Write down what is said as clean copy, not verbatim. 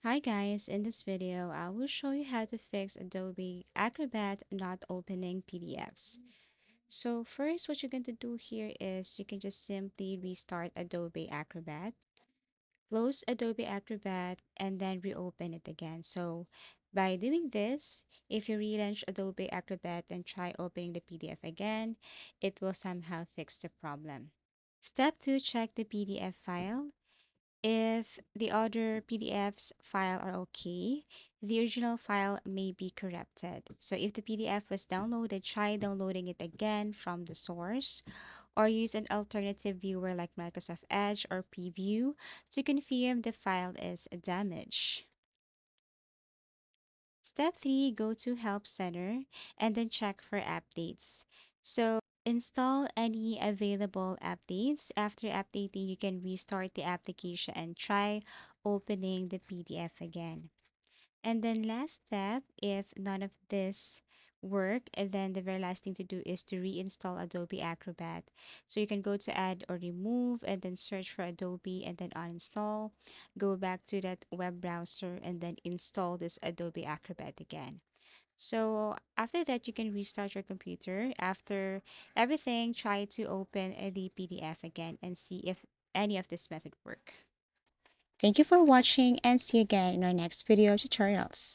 Hi guys, in this video, I will show you how to fix Adobe Acrobat not opening PDFs. So first, what you're going to do here is you can just simply restart Adobe Acrobat, close Adobe Acrobat, and then reopen it again. So by doing this, if you relaunch Adobe Acrobat and try opening the PDF again, it will somehow fix the problem. Step 2, check the PDF file. If the other PDFs file are okay, the original file may be corrupted. So if the PDF was downloaded, try downloading it again from the source or use an alternative viewer like Microsoft Edge or Preview to confirm the file is damaged. Step 3, go to Help Center and then check for updates. So install any available updates. After updating, you can restart the application and try opening the PDF again. And then last step, if none of this work, and then the very last thing to do is to reinstall Adobe Acrobat. So you can go to add or remove and then search for Adobe and then uninstall. Go back to that web browser and then install this Adobe Acrobat again. So after that, you can restart your computer. After everything, try to open the PDF again and see if any of this method work. Thank you for watching and see you again in our next video tutorials.